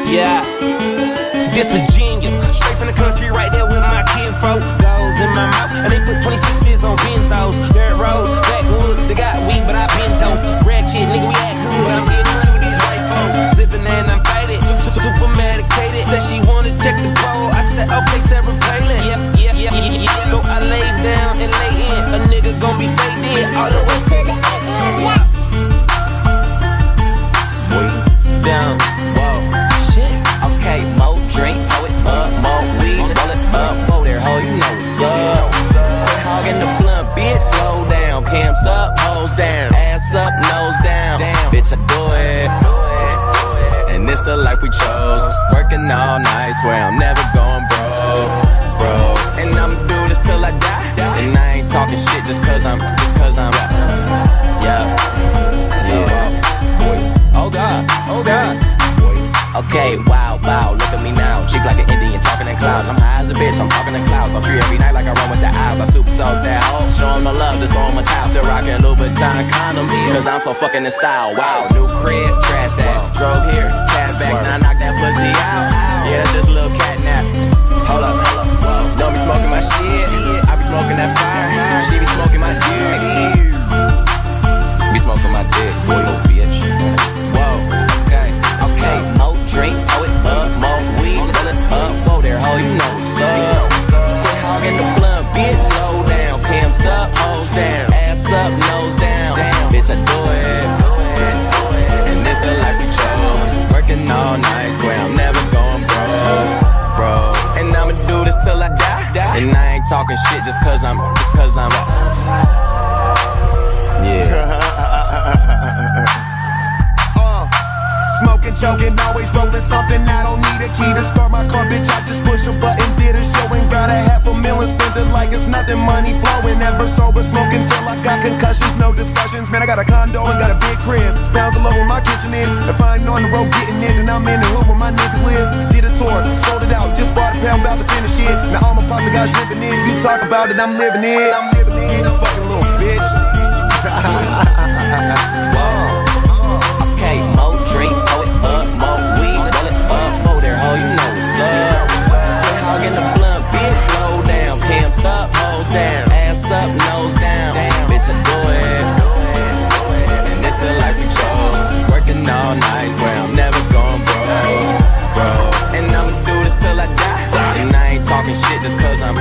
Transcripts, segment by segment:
Yeah, this Virginia, straight from the country, right there with my kinfolk. Goes in my mouth, and they put 26s on benzos. Dirt roads, backwoods, they got weed, but I been dope. Ratchet, nigga, we act cool, but I'm getting money with these white folks. Sipping and I'm faded, super medicated. Said she wanna check the pole, I said okay, Sarah Palin. Yeah. So I lay down and lay in, a nigga gon' be faded all the way to the end. Way down, whoa. Okay, more drink, pour it up, more weed, roll it up, whoa there, ho, you know what's up. Quit hogging the blunt, bitch, slow down. Cams up, hoes down, ass up, nose down. Damn, bitch, I do it. And this the life we chose. Working all night, swear I'm never going bro. And I'ma do this till I die. And I ain't talking shit just cause I'm yeah. Oh God. Okay, wow, look at me now. Cheek like an Indian, talking in clouds. I'm high as a bitch, I'm talking in clouds. I'm tree every night like I run with the eyes. I super soak that hoe, show them no love, just throw them a towel. Still rocking Louboutin condoms, cause I'm so fucking in style. Wow, new crib, trash that. Drove here, cash back, now I knock that pussy out. Yeah, that's just a little cat nap. Hold up, whoa. Don't be smoking my shit, I be smoking that fire. She be smoking my dick. Be smoking my dick, boy, little bitch. Whoa, okay, more drink, pour it up, more weed, roll it up, whoa there, ho, you know what's up. Quit hogging the blunt, bitch, slow down. Cams up, hoes down, ass up, nose down. Damn, bitch, I do it. And this the life we chose. Working all night, swear I'm never going bro. And I'ma do this till I die. And I ain't talking shit just cause I'm yeah. Smoking, choking, always rolling something. I don't need a key to start my car, bitch. I just push a button, did a show and got $500,000. Spent it like it's nothing, money flowing. Never sober, smoking till I got concussions. No discussions, man. I got a condo and got a big crib. Pounds below where my kitchen is. If I ain't on the road getting it, then I'm in the hood where my niggas live. Did a tour, sold it out, just bought a pound, about to finish it. Now all my pasta guys living in. You talk about it, I'm living it. You fucking little bitch. Okay, more drink, pour it up, more weed, roll it up, whoa there, ho, you know what's up. Quit hogging the blunt, bitch, slow down. Cams up, hoes down, ass up, nose down. Damn, bitch, I do it. And this the life we chose. Working all night, swear I'm never going bro. And I'ma do this till I die. And I ain't talking shit just cause I'm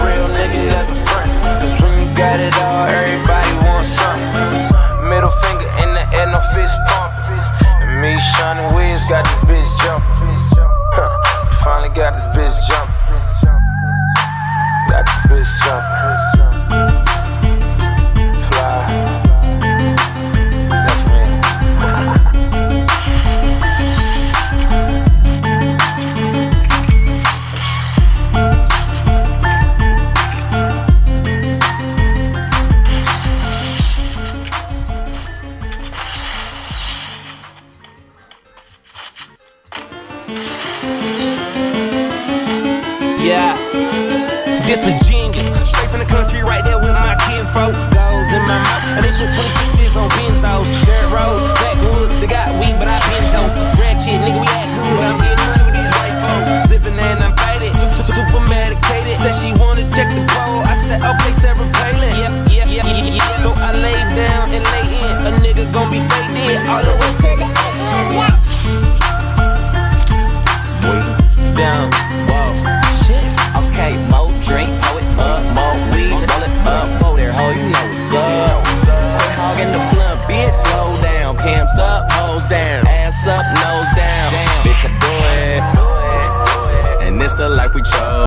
Real nigga never front, cause when you got it all, everybody wants something. Middle finger in the air, no fist pump. And me, Sean and Wiz got this bitch jumping. Finally got this bitch jumping. Got this bitch jumping. Fly. That's me. Yeah, this Virginia, straight from the country, right there with my kinfolk. Goes in my mouth, and they put 26s on benzos. Dirt roads, backwoods, they got weed, but I been dope. Ratchet, nigga, we act cool, but I'm getting money with these white folks. Sipping and I'm faded, super medicated. Said she wanna check the pole, I said okay, Sarah Palin. Yeah. So I lay down and lay in, a nigga gon' be faded all the way to the end. Way down, whoa. okay, more drink, pour it up, more weed, roll it up, whoa there, ho, you know what's up. Quit hogging the blunt, bitch, slow down. Cams up, hoes down, ass up, nose down. Damn, bitch, I do it. And this the life we chose.